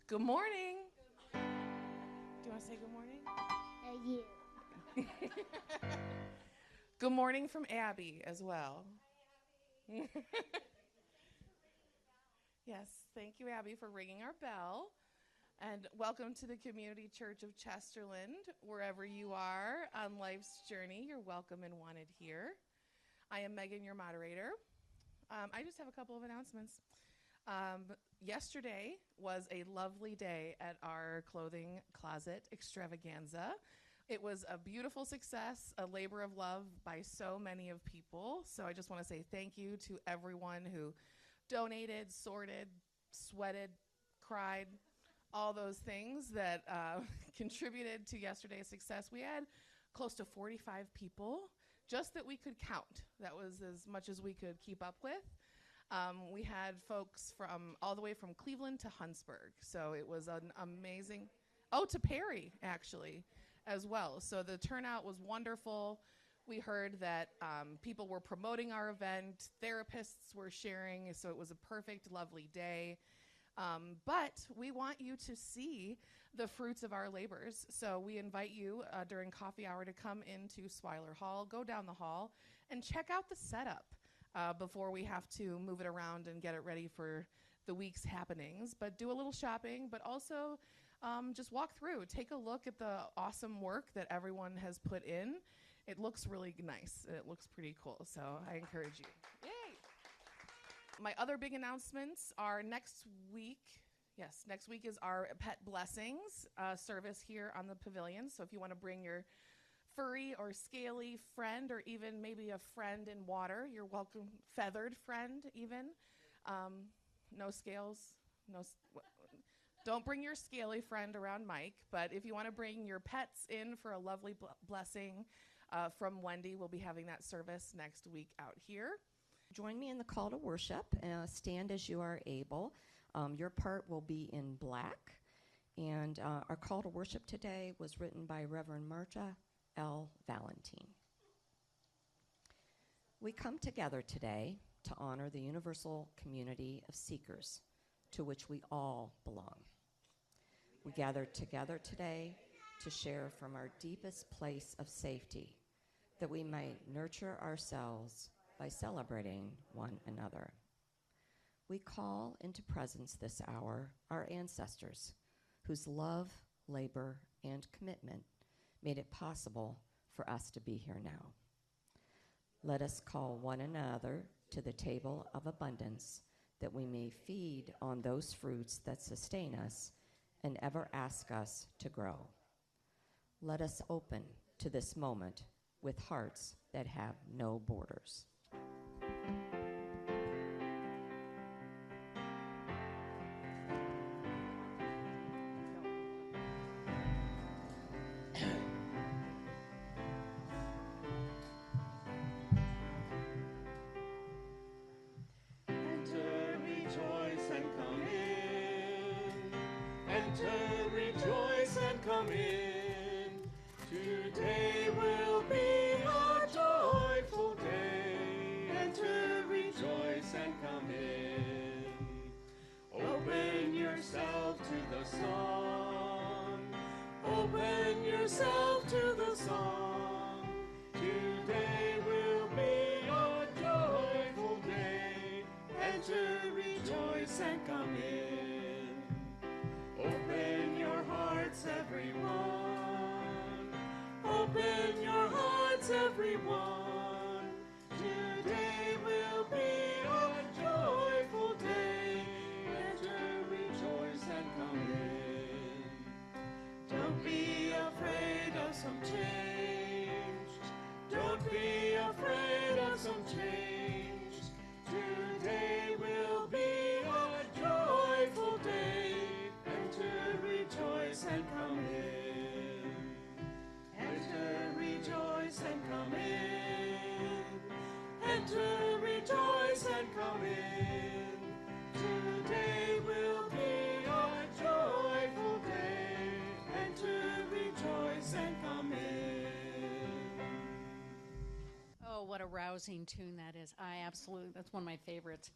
Good morning. Do you want to say good morning? You. Good morning from Abby as well. Yes, thank you, Abby, for ringing our bell. And welcome to the Community Church of Chesterland. Wherever you are on life's journey, you're welcome and wanted here. I am Megan, your moderator. I just have a couple of announcements. Yesterday was a lovely day at our clothing closet extravaganza. It was a beautiful success, a labor of love by so many of people. So I just want to say thank you to everyone who donated, sorted, sweated, cried, all those things that contributed to yesterday's success. We had close to 45 people just that we could count. That was as much as we could keep up with. We had folks from all the way from Cleveland to Huntsburg. So it was an amazing, to Perry, actually, as well. So the turnout was wonderful. We heard that people were promoting our event. Therapists were sharing. So it was a perfect, lovely day. But we want you to see the fruits of our labors. So we invite you during coffee hour to come into Swiler Hall, go down the hall, and check out the setup before we have to move it around and get it ready for the week's happenings. But do a little shopping, but also just walk through. Take a look at the awesome work that everyone has put in. It looks really nice. It looks pretty cool. So I encourage you. Yay! My other big announcements are next week. Yes, next week is our Pet Blessings service here on the pavilion. So if you want to bring your furry or scaly friend, or even maybe a friend in water, you're welcome. Feathered friend, even. No scales. Don't bring your scaly friend around Mike. But if you want to bring your pets in for a lovely blessing from Wendy, we'll be having that service next week out here. Join me in the call to worship. Stand as you are able. Your part will be in black. And our call to worship today was written by Reverend Marta L. Valentine. We come together today to honor the universal community of seekers to which we all belong. We gather together today to share from our deepest place of safety, that we might nurture ourselves by celebrating one another. We call into presence this hour our ancestors, whose love, labor, and commitment made it possible for us to be here now. Let us call one another to the table of abundance, that we may feed on those fruits that sustain us and ever ask us to grow. Let us open to this moment with hearts that have no borders. Come in. Today will be a joyful day. Enter, rejoice, and come in. Open yourself to the song. Open yourself to the song. Today will be a joyful day. Enter, rejoice, and come in. Open your hearts, everyone. Open your hearts, everyone. Today will be a joyful day. Enter, rejoice, and come in. Don't be afraid of some change. Don't be afraid of some change. Today will be a joyful day. Enter, rejoice, and come in. Enter, rejoice, and come in. Enter, rejoice, and come in. Today will be a joyful day. Enter, rejoice, and come in. Oh, what a rousing tune that is. That's one of my favorites.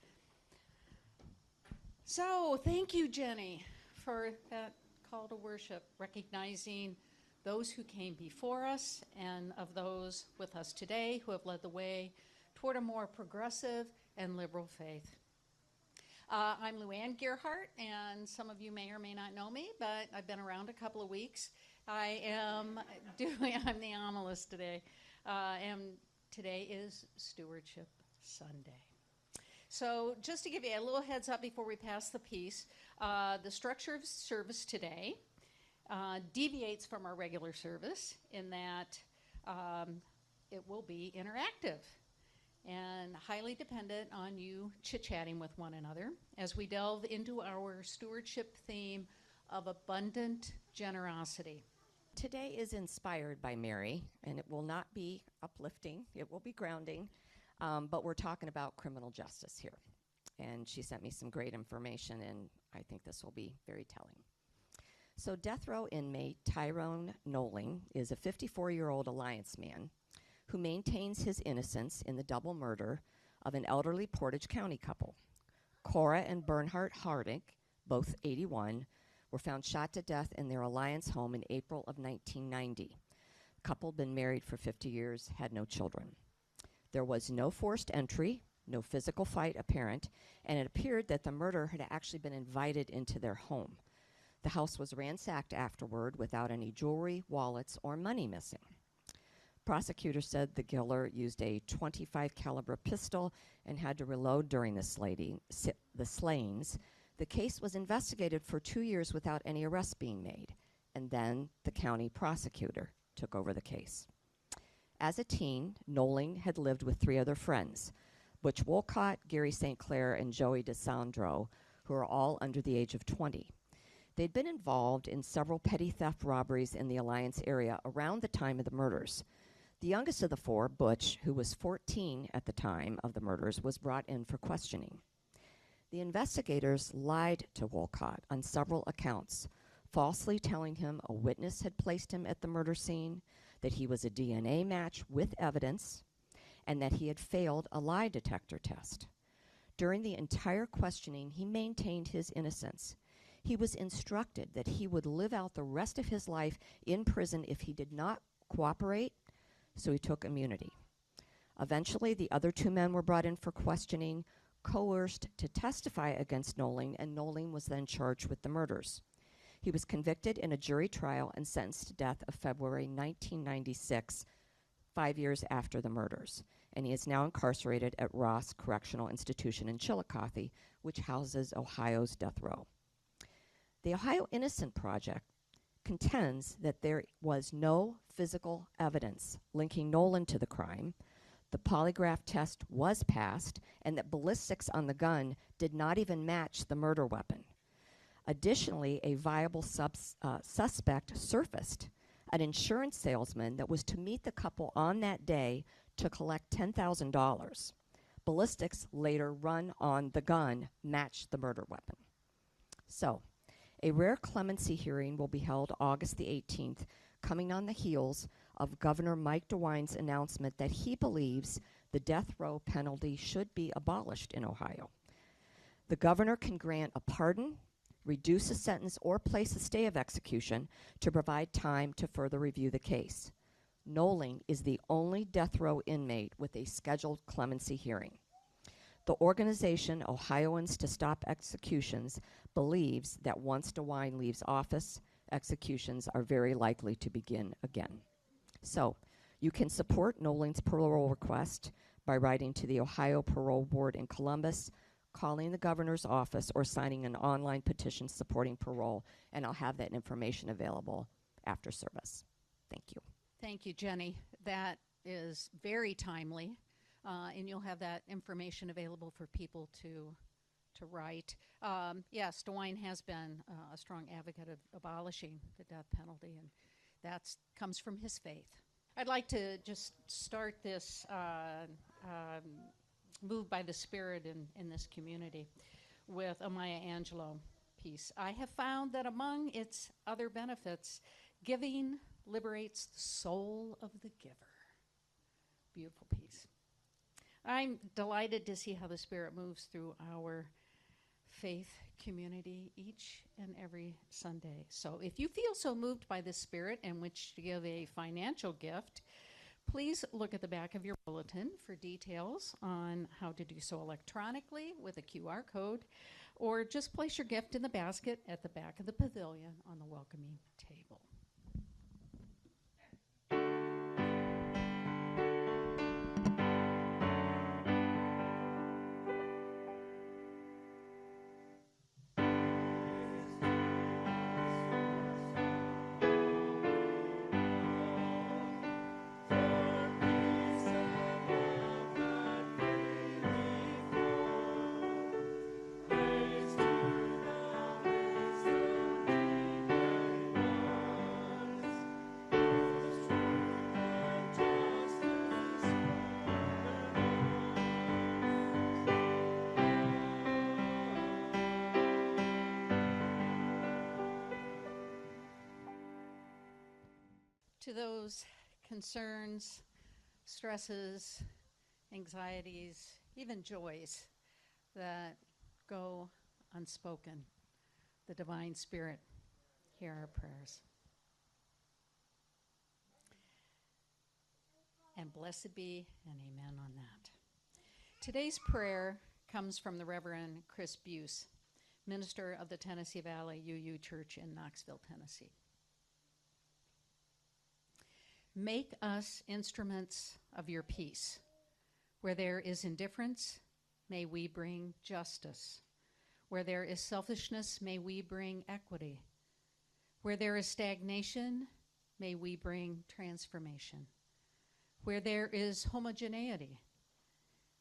So, thank you, Jenny, for that call to worship, recognizing those who came before us and of those with us today who have led the way toward a more progressive and liberal faith. I'm Luann Gearhart, and some of you may or may not know me, but I've been around a couple of weeks. I'm the homilist today, and today is Stewardship Sunday. So just to give you a little heads up before we pass the piece, the structure of service today deviates from our regular service in that it will be interactive and highly dependent on you chit-chatting with one another as we delve into our stewardship theme of abundant generosity. Today is inspired by Mary, and it will not be uplifting. It will be grounding, but we're talking about criminal justice here. And she sent me some great information, and I think this will be very telling. So death row inmate Tyrone Noling is a 54-year-old Alliance man who maintains his innocence in the double murder of an elderly Portage County couple. Cora and Bernhardt Hardick, both 81, were found shot to death in their Alliance home in April of 1990. The couple had been married for 50 years, had no children. There was no forced entry, no physical fight apparent, and it appeared that the murder had actually been invited into their home. The house was ransacked afterward without any jewelry, wallets, or money missing. Prosecutors said the killer used a .25 caliber pistol and had to reload during the slayings. The case was investigated for 2 years without any arrests being made, and then the county prosecutor took over the case. As a teen, Noling had lived with 3 other friends, Butch Wolcott, Gary St. Clair, and Joey DeSandro, who are all under the age of 20. They'd been involved in several petty theft robberies in the Alliance area around the time of the murders. The youngest of the 4, Butch, who was 14 at the time of the murders, was brought in for questioning. The investigators lied to Wolcott on several accounts, falsely telling him a witness had placed him at the murder scene, that he was a DNA match with evidence, and that he had failed a lie detector test. During the entire questioning, he maintained his innocence. He was instructed that he would live out the rest of his life in prison if he did not cooperate, so he took immunity. Eventually, the other 2 men were brought in for questioning, coerced to testify against Noling, and Noling was then charged with the murders. He was convicted in a jury trial and sentenced to death of February 1996, 5 years after the murders. And he is now incarcerated at Ross Correctional Institution in Chillicothe, which houses Ohio's death row. The Ohio Innocent Project contends that there was no physical evidence linking Nolan to the crime, the polygraph test was passed, and that ballistics on the gun did not even match the murder weapon. Additionally, a viable suspect surfaced, an insurance salesman that was to meet the couple on that day to collect $10,000. Ballistics later run on the gun matched the murder weapon. So, a rare clemency hearing will be held August the 18th, coming on the heels of Governor Mike DeWine's announcement that he believes the death row penalty should be abolished in Ohio. The governor can grant a pardon, reduce a sentence, or place a stay of execution to provide time to further review the case. Noling is the only death row inmate with a scheduled clemency hearing. The organization Ohioans to Stop Executions believes that once DeWine leaves office, executions are very likely to begin again. So, you can support Noling's parole request by writing to the Ohio Parole Board in Columbus, calling the governor's office, or signing an online petition supporting parole, and I'll have that information available after service. Thank you. Thank you, Jenny. That is very timely, and you'll have that information available for people to write. Yes, DeWine has been a strong advocate of abolishing the death penalty, and that comes from his faith. I'd like to just start this Moved by the Spirit in this community with a Maya Angelou piece. I have found that among its other benefits, giving liberates the soul of the giver. Beautiful piece. I'm delighted to see how the Spirit moves through our faith community each and every Sunday. So if you feel so moved by the Spirit in which to give a financial gift, please look at the back of your bulletin for details on how to do so electronically with a QR code, or just place your gift in the basket at the back of the pavilion on the welcoming table. To those concerns, stresses, anxieties, even joys that go unspoken, the Divine Spirit, hear our prayers. And blessed be and amen on that. Today's prayer comes from the Reverend Chris Buse, minister of the Tennessee Valley UU Church in Knoxville, Tennessee. Make us instruments of your peace. Where there is indifference, may we bring justice. Where there is selfishness, may we bring equity. Where there is stagnation, may we bring transformation. Where there is homogeneity,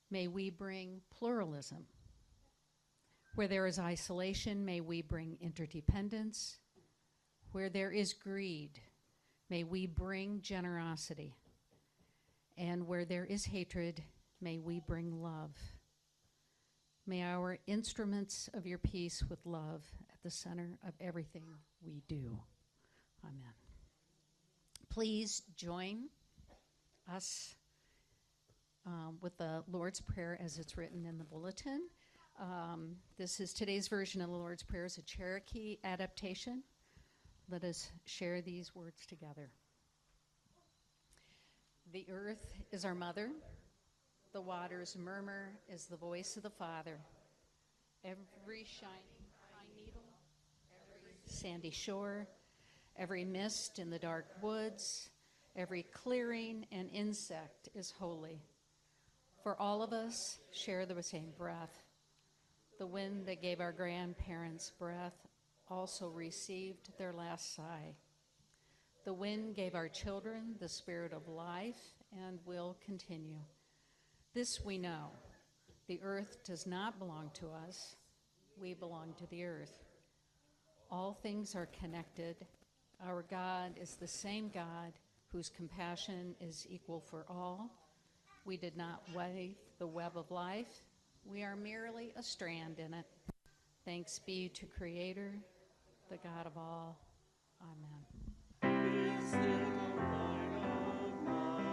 may we bring pluralism. Where there is isolation, may we bring interdependence. Where there is greed, may we bring generosity. And where there is hatred, may we bring love. May our instruments of your peace with love at the center of everything we do. Amen. Please join us with the Lord's Prayer as it's written in the bulletin. This is today's version of the Lord's Prayer. It's a Cherokee adaptation. Let us share these words together. The earth is our mother. The water's murmur is the voice of the Father. Every shining pine needle, every sandy shore, every mist in the dark woods, every clearing and insect is holy. For all of us share the same breath. The wind that gave our grandparents breath also received their last sigh. The wind gave our children the spirit of life and will continue. This we know. The earth does not belong to us. We belong to the earth. All things are connected. Our God is the same God whose compassion is equal for all. We did not weave the web of life. We are merely a strand in it. Thanks be to Creator, the God of all. Amen. This little light of mine,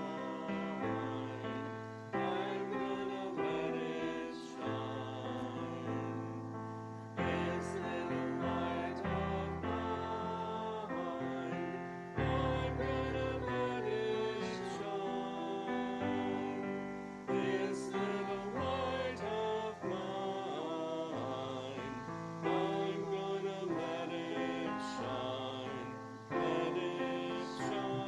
I'm gonna let it shine. This little light of mine, I'm gonna let it shine. This little light of mine, I'm gonna let it shine. Let it shine.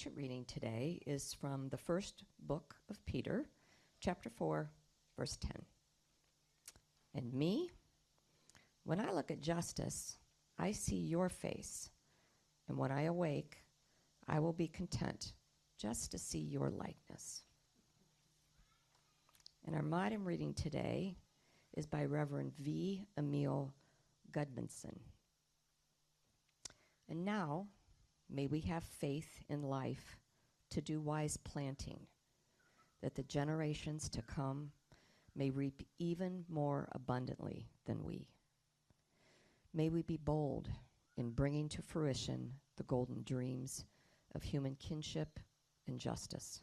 scripture reading today is from the first book of Peter, chapter 4, verse 10. And me, when I look at justice, I see your face, and when I awake, I will be content just to see your likeness. And our modern reading today is by Reverend V. Emil Gudmundson. And now, may we have faith in life to do wise planting, that the generations to come may reap even more abundantly than we. May we be bold in bringing to fruition the golden dreams of human kinship and justice.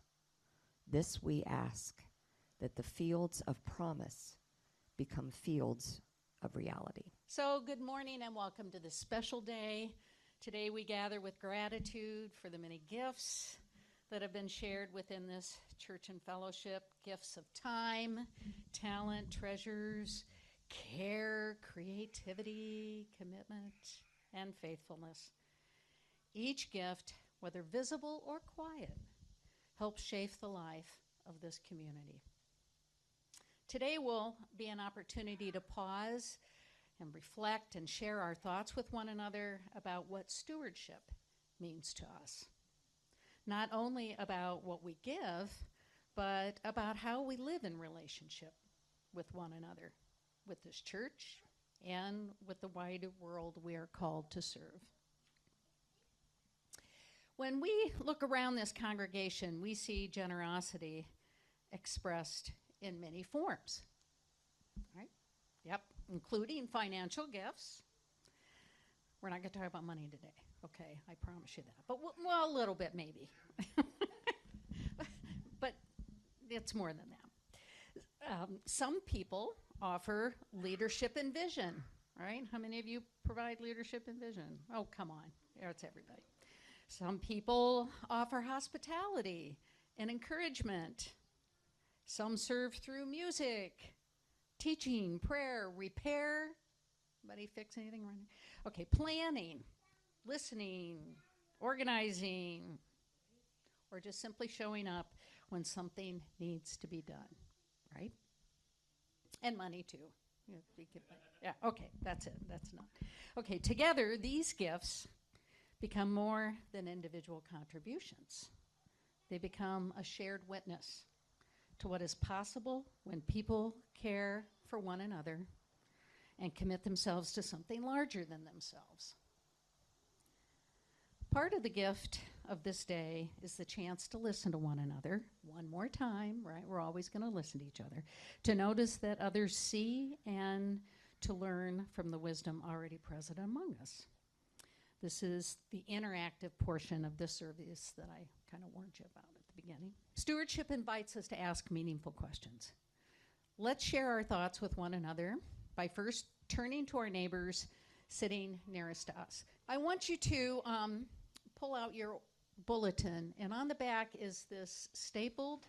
This we ask, that the fields of promise become fields of reality. So, good morning and welcome to this special day. Today we gather with gratitude for the many gifts that have been shared within this church and fellowship, gifts of time, talent, treasures, care, creativity, commitment, and faithfulness. Each gift, whether visible or quiet, helps shape the life of this community. Today will be an opportunity to pause and reflect and share our thoughts with one another about what stewardship means to us. Not only about what we give, but about how we live in relationship with one another, with this church, and with the wider world we are called to serve. When we look around this congregation, we see generosity expressed in many forms, right? Yep, including financial gifts. We're not going to talk about money today, okay? I promise you that. But, well, a little bit maybe. But it's more than that. Some people offer leadership and vision, right? How many of you provide leadership and vision? Oh, come on. It's everybody. Some people offer hospitality and encouragement. Some serve through music, teaching, prayer, repair. Anybody fix anything wrong? Okay, planning, listening, organizing, or just simply showing up when something needs to be done, right? And money too. Yeah, okay, that's it. That's not. Okay, together, these gifts become more than individual contributions. They become a shared witness to what is possible when people care for one another and commit themselves to something larger than themselves. Part of the gift of this day is the chance to listen to one another one more time, right? We're always going to listen to each other, to notice that others see and to learn from the wisdom already present among us. This is the interactive portion of this service that I kind of warned you about at the beginning. Stewardship invites us to ask meaningful questions. Let's share our thoughts with one another by first turning to our neighbors sitting nearest to us. I want you to pull out your bulletin, and on the back is this stapled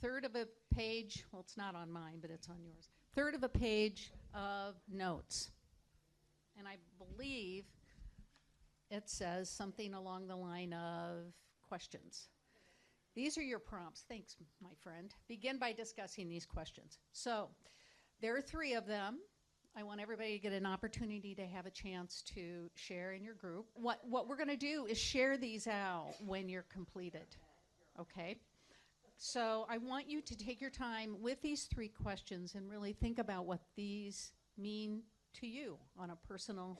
third of a page, well, it's not on mine, but it's on yours, third of a page of notes. And I believe it says something along the line of questions. These are your prompts. Thanks, my friend. Begin by discussing these questions. So there are 3 of them. I want everybody to get an opportunity to have a chance to share in your group. What we're going to do is share these out when you're completed, okay? So I want you to take your time with these 3 questions and really think about what these mean to you on a personal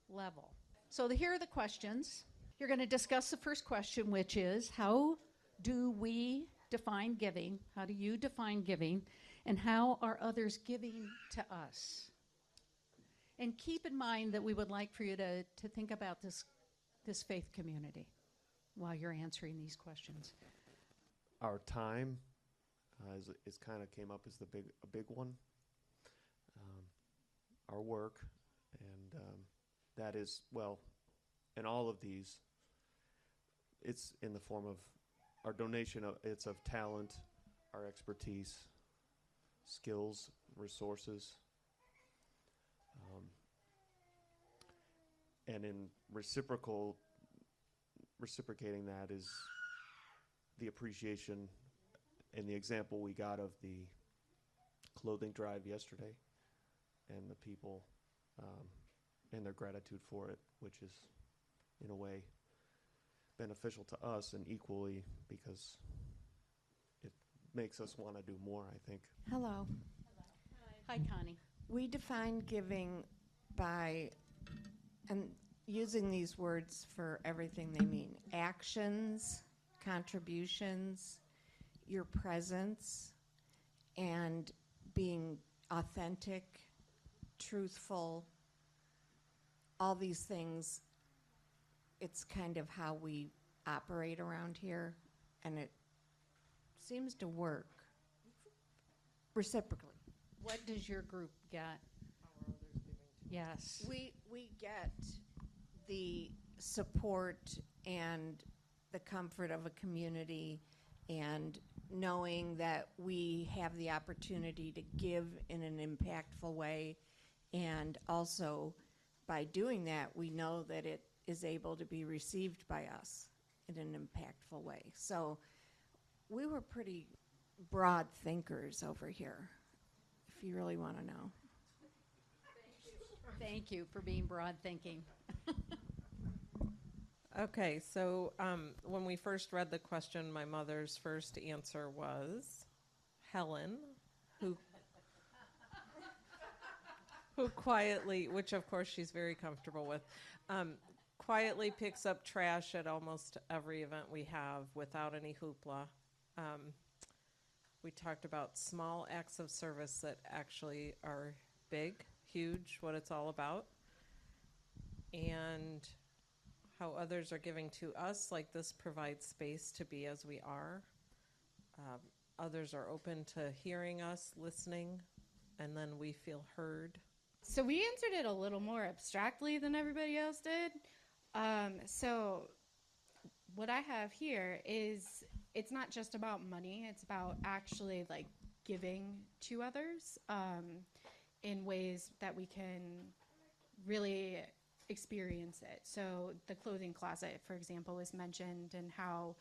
level. So here are the questions. You're going to discuss the first question, which is, how do we define giving? How do you define giving? And how are others giving to us? And keep in mind that we would like for you to think about this faith community while you're answering these questions. Our time is kind of came up as a big one. Our work, and that is, well, in all of these, it's in the form of our donation. It's of talent, our expertise, skills, resources, and in reciprocal reciprocating that is the appreciation and the example we got of the clothing drive yesterday, and the people and their gratitude for it, which is in a way beneficial to us and equally because it makes us want to do more, I think. Hello. Hi, Connie. We define giving by, and using these words for everything they mean, actions, contributions, your presence, and being authentic, truthful, all these things. It's kind of how we operate around here, and it seems to work reciprocally. What does your group get? Yes. We get the support and the comfort of a community, and knowing that we have the opportunity to give in an impactful way, and also by doing that we know that it is able to be received by us in an impactful way. So we were pretty broad thinkers over here, if you really want to know. Thank you for being broad thinking. Okay, so when we first read the question, my mother's first answer was Helen, who quietly, which of course she's very comfortable with, quietly picks up trash at almost every event we have without any hoopla. We talked about small acts of service that actually are big, huge, what it's all about, and how others are giving to us. Like, this provides space to be as we are. Others are open to hearing us, listening, and then we feel heard. So we answered it a little more abstractly than everybody else did. So what I have here is, it's not just about money. It's about actually like giving to others in ways that we can really experience it. So the clothing closet, for example, was mentioned, and how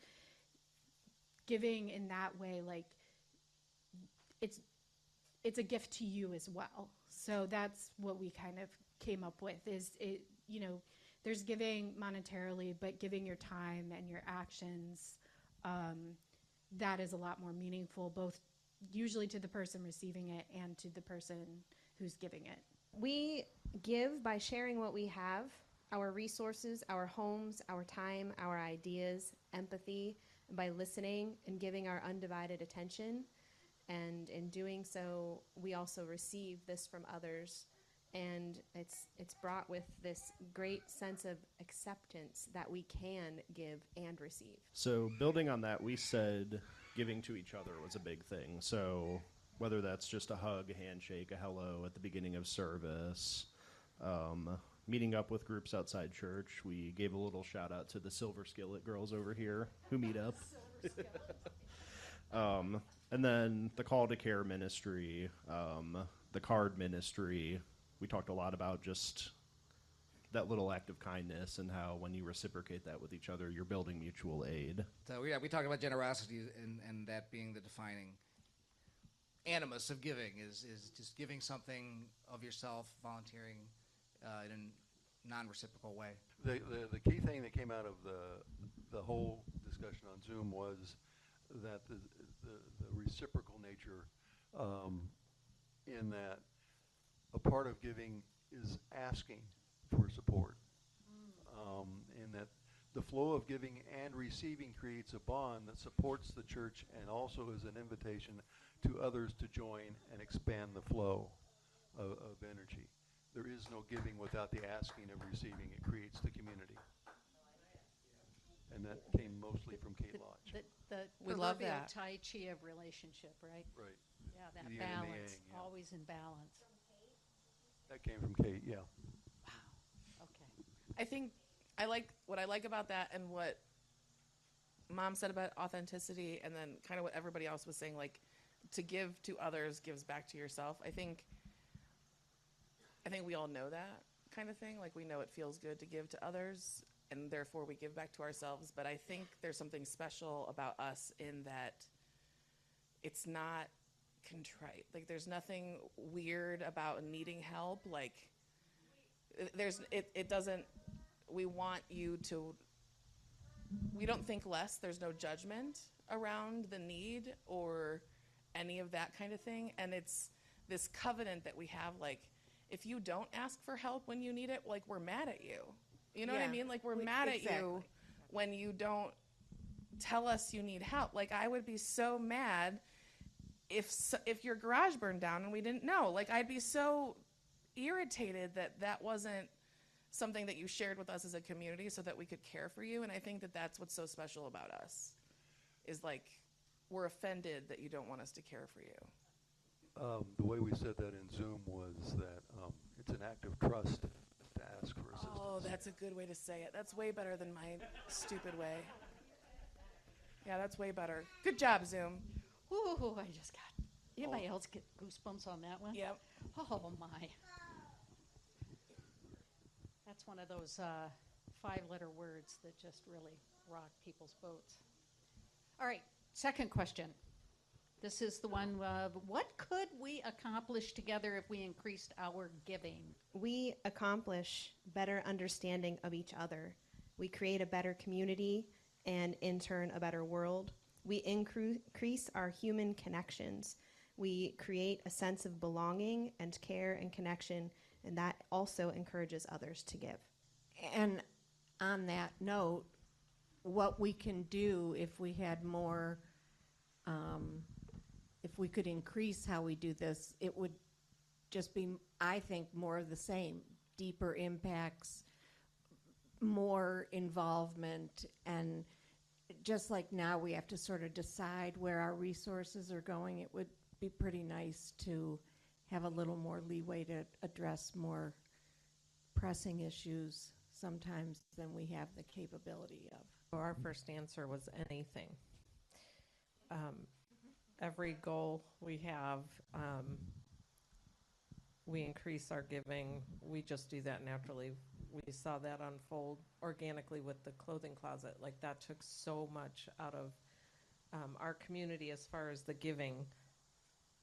giving in that way, like it's a gift to you as well. So that's what we kind of came up with, is it, you know, there's giving monetarily, but giving your time and your actions, that is a lot more meaningful, both usually to the person receiving it and to the person who's giving it. We give by sharing what we have, our resources, our homes, our time, our ideas, empathy, by listening and giving our undivided attention. And in doing so, we also receive this from others. And it's brought with this great sense of acceptance that we can give and receive. So building on that, we said giving to each other was a big thing. So whether that's just a hug, a handshake, a hello at the beginning of service, meeting up with groups outside church. We gave a little shout out to the Silver Skillet girls over here who meet up. And then the call to care ministry, the card ministry. We talked a lot about just that little act of kindness and how when you reciprocate that with each other, you're building mutual aid. So yeah, we talked about generosity and that being the defining animus of giving is just giving something of yourself, volunteering in a non-reciprocal way. The key thing that came out of the whole discussion on Zoom was that the reciprocal nature, in that a part of giving is asking for support, and that the flow of giving and receiving creates a bond that supports the church and also is an invitation to others to join and expand the flow of energy. There is no giving without the asking of receiving. It creates the community. And that came mostly from Kate Lodge. The We love proverbial that. Tai Chi of relationship, right? Right. Yeah, that The yin and the balance, yang, yeah. always in balance. That came from Kate, yeah. Okay. I think what I like about that, and what Mom said about authenticity, and then kind of what everybody else was saying, like to give to others gives back to yourself. I think we all know that kind of thing. Like, we know it feels good to give to others. and therefore we give back to ourselves. But I think there's something special about us in that it's not contrite. Like, there's nothing weird about needing help. Like, it doesn't, we want you to, we don't think less. There's no judgment around the need or any of that kind of thing. And it's this covenant that we have, like, if you don't ask for help when you need it, like, we're mad at you. You know what I Yeah. mean? Like, we're mad at you Exactly. when you don't tell us you need help. Like, I would be so mad if your garage burned down and we didn't know. Like, I'd be so irritated that wasn't something that you shared with us as a community so that we could care for you. And I think that that's what's so special about us, is like, we're offended that you don't want us to care for you. The way we said that in Zoom was that it's an act of trust to ask for assistance. Oh, that's a good way to say it. That's way better than my stupid way. Yeah, that's way better. Good job, Zoom. Ooh, I just got. Anybody else get goosebumps on that one? Yep. Oh my. That's one of those 5-letter words that just really rock people's boats. All right, second question. This is the one of what could we accomplish together if we increased our giving? We accomplish better understanding of each other. We create a better community and, in turn, a better world. We increase our human connections. We create a sense of belonging and care and connection, and that also encourages others to give. And on that note, what we can do if we had more, if we could increase how we do this, it would just be, I think, more of the same. Deeper impacts, more involvement, and just like now we have to sort of decide where our resources are going, it would be pretty nice to have a little more leeway to address more pressing issues sometimes than we have the capability of. So our first answer was anything. Every goal we have, we increase our giving. We just do that naturally. We saw that unfold organically with the clothing closet. Like, that took so much out of our community as far as the giving,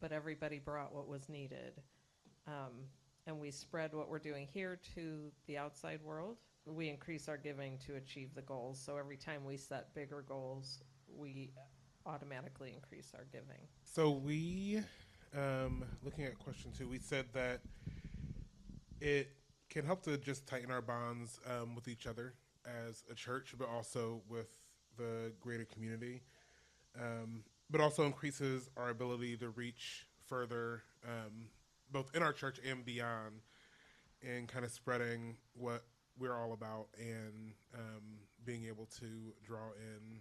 but everybody brought what was needed. And we spread what we're doing here to the outside world. We increase our giving to achieve the goals. So every time we set bigger goals, we automatically increase our giving. So we, looking at question 2, we said that it can help to just tighten our bonds with each other as a church, but also with the greater community, but also increases our ability to reach further, both in our church and beyond, and kind of spreading what we're all about and being able to draw in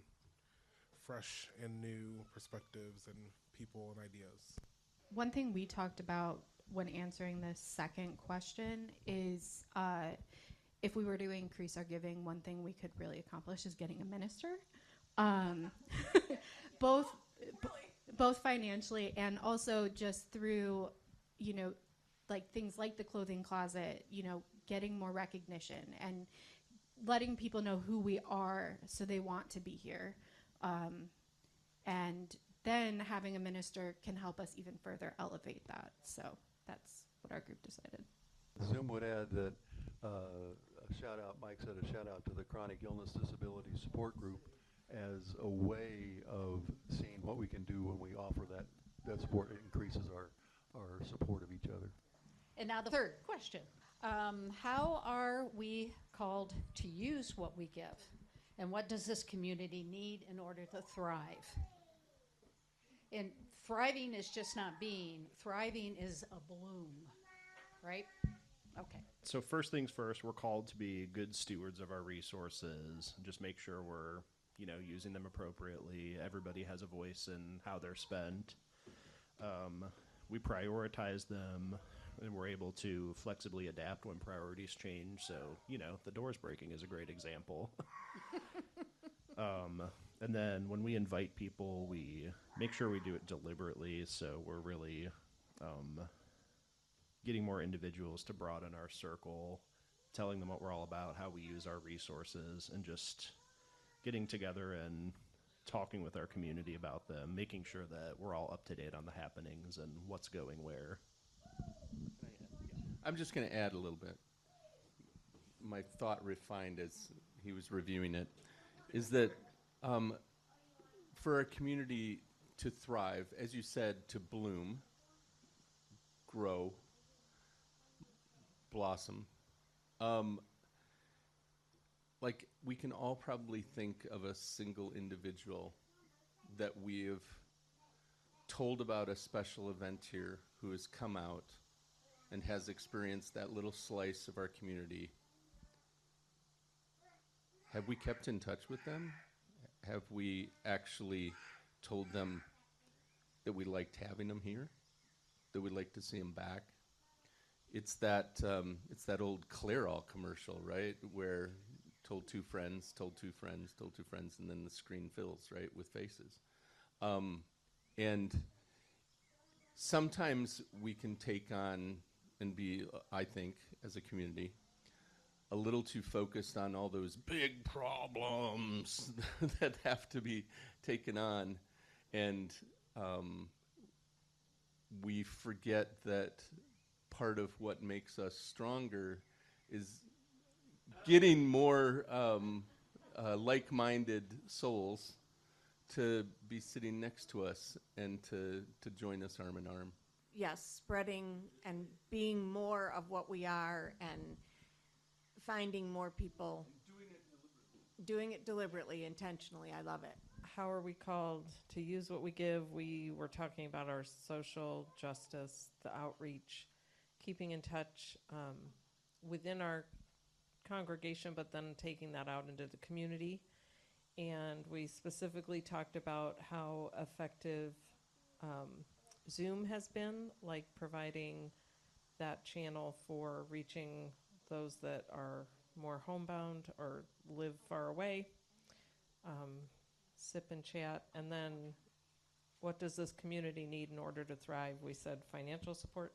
fresh and new perspectives and people and ideas. One thing we talked about when answering this second question is if we were to increase our giving, one thing we could really accomplish is getting a minister, both financially and also just through, like things like the clothing closet, getting more recognition and letting people know who we are so they want to be here. And then having a minister can help us even further elevate that. So that's what our group decided. Zoom would add that a shout out, Mike said a shout out to the Chronic Illness Disability Support Group as a way of seeing what we can do when we offer that support. It increases our support of each other. And now the third question. How are we called to use what we give? And what does this community need in order to thrive? And thriving is just not being. Thriving is a bloom, right? Okay. So first things first, we're called to be good stewards of our resources. Just make sure we're, using them appropriately. Everybody has a voice in how they're spent. We prioritize them, and we're able to flexibly adapt when priorities change. So, the doors breaking is a great example. And then when we invite people, we make sure we do it deliberately. So we're really getting more individuals to broaden our circle telling them what we're all about, how we use our resources, and just getting together and talking with our community about them, making sure that we're all up to date on the happenings and what's going where. I'm just going to add a little bit. My thought refined as he was reviewing it is that for a community to thrive, as you said, to bloom, grow, blossom, like we can all probably think of a single individual that we have told about a special event here who has come out and has experienced that little slice of our community. Have we kept in touch with them? Have we actually told them that we liked having them here, that we'd like to see them back? It's that old Clairol commercial, right, where told two friends, and then the screen fills, right, with faces. And sometimes we can take on and be, I think, as a community, a little too focused on all those big problems that have to be taken on. And we forget that part of what makes us stronger is getting more like-minded souls to be sitting next to us and to join us arm in arm. Yes, spreading and being more of what we are and finding more people. Doing it deliberately, intentionally. I love it. How are we called to use what we give? We were talking about our social justice, the outreach, keeping in touch within our congregation, but then taking that out into the community. And we specifically talked about how effective Zoom has been, like providing that channel for reaching those that are more homebound or live far away, sip and chat. And then what does this community need in order to thrive? We said financial support,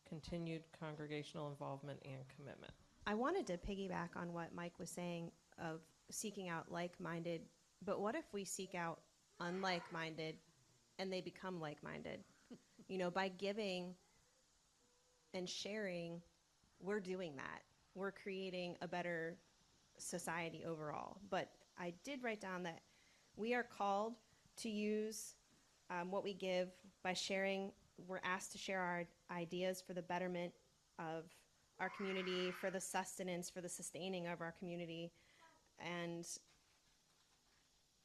continued congregational involvement, and commitment. I wanted to piggyback on what Mike was saying of seeking out like-minded, but what if we seek out unlike-minded and they become like-minded? You know, by giving and sharing, we're doing that. We're creating a better society overall. But I did write down that we are called to use what we give by sharing. We're asked to share our ideas for the betterment of our community, for the sustenance, for the sustaining of our community. And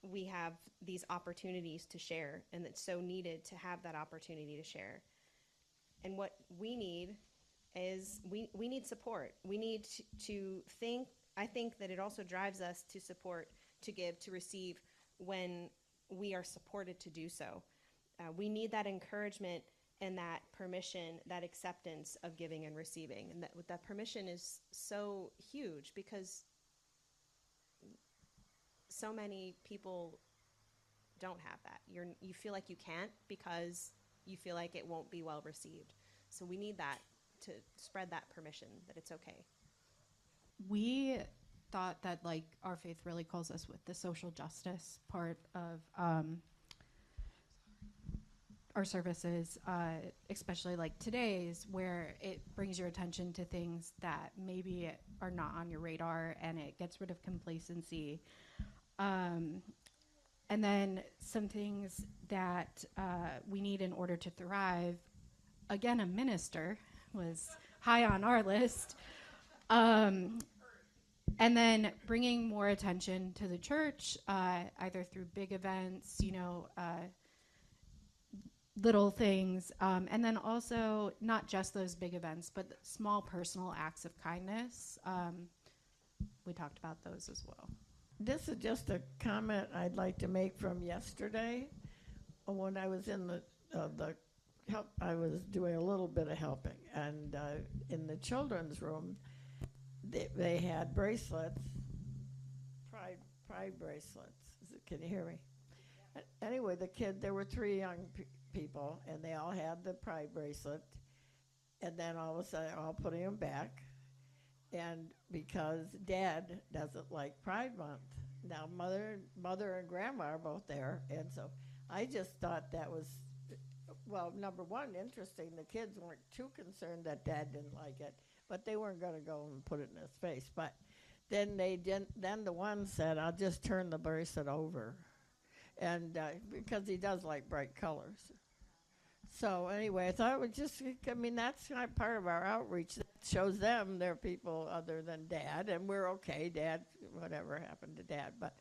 we have these opportunities to share, and it's so needed to have that opportunity to share. And what we need is we need support. We need to think. I think that it also drives us to support, to give, to receive when we are supported to do so. We need that encouragement and that permission, that acceptance of giving and receiving. And that permission is so huge because so many people don't have that. You feel like you can't because you feel like it won't be well received. So we need that to spread that permission that it's okay. We thought that like our faith really calls us with the social justice part of our services, especially like today's, where it brings your attention to things that maybe are not on your radar, and it gets rid of complacency. And then some things that we need in order to thrive. Again, a minister was high on our list. And then bringing more attention to the church, either through big events, little things, and then also not just those big events, but small personal acts of kindness. We talked about those as well. This is just a comment I'd like to make from yesterday. When I was in the help, I was doing a little bit of helping, and in the children's room, they had bracelets, pride bracelets. Can you hear me? Anyway, there were three young people, and they all had the pride bracelet, and then all of a sudden, all putting them back, and because Dad doesn't like Pride Month. Now mother and grandma are both there, and so I just thought that was, well, number one, interesting. The kids weren't too concerned that Dad didn't like it, but they weren't going to go and put it in his face. But then then the one said, "I'll just turn the bracelet over," and because he does like bright colors. So anyway, I thought it would just, I mean, that's not part of our outreach. That shows them they're people other than Dad, and we're okay, Dad, whatever happened to Dad. But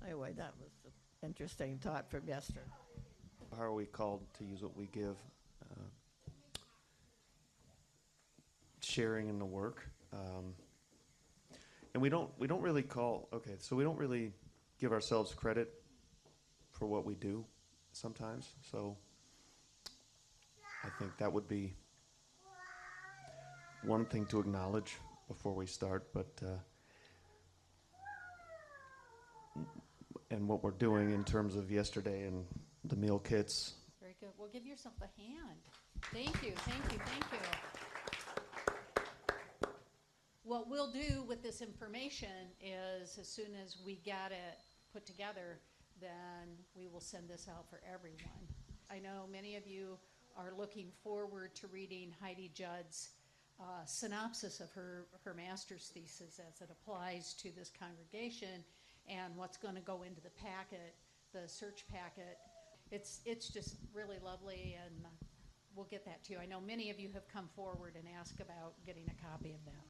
anyway, that was an interesting thought from yesterday. How are we called to use what we give? Sharing in the work. And we don't really so we don't really give ourselves credit for what we do sometimes. So I think that would be one thing to acknowledge before we start, but and what we're doing in terms of yesterday and the meal kits. Very good. Well, give yourself a hand. Thank you, thank you, thank you. What we'll do with this information is, as soon as we get it put together, then we will send this out for everyone. I know many of you are looking forward to reading Heidi Judd's synopsis of her master's thesis as it applies to this congregation and what's going to go into the packet, the search packet. It's just really lovely, and we'll get that to you. I know many of you have come forward and asked about getting a copy of that.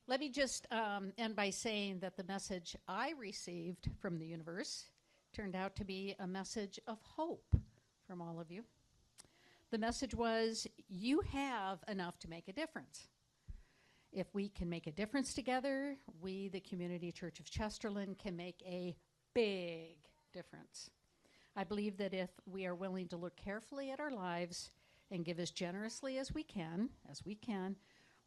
Let me just end by saying that the message I received from the universe turned out to be a message of hope from all of you. The message was, you have enough to make a difference. If we can make a difference together, we, the Community Church of Chesterland, can make a big difference. I believe that if we are willing to look carefully at our lives and give as generously as we can,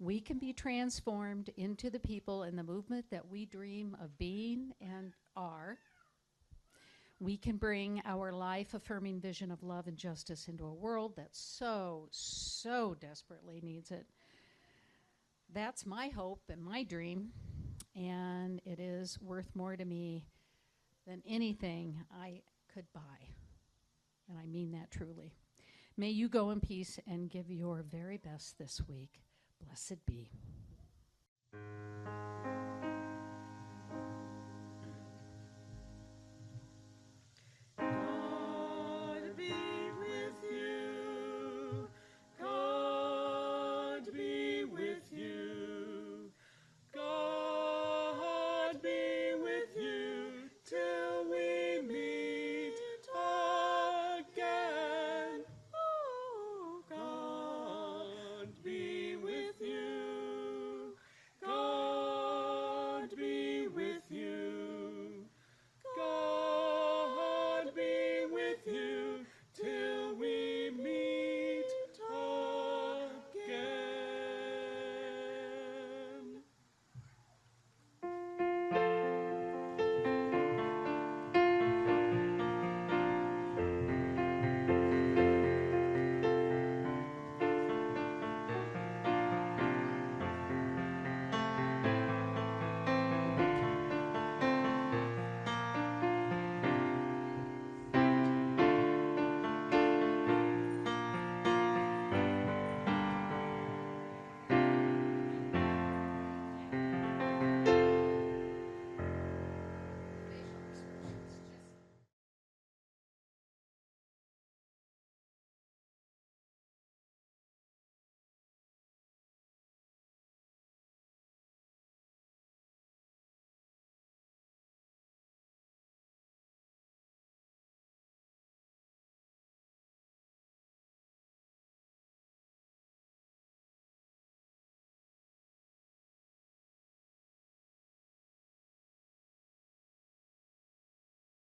we can be transformed into the people and the movement that we dream of being and are. We can bring our life-affirming vision of love and justice into a world that so desperately needs it. That's my hope and my dream, and it is worth more to me than anything I could buy. And I mean that truly. May you go in peace and give your very best this week. Blessed be.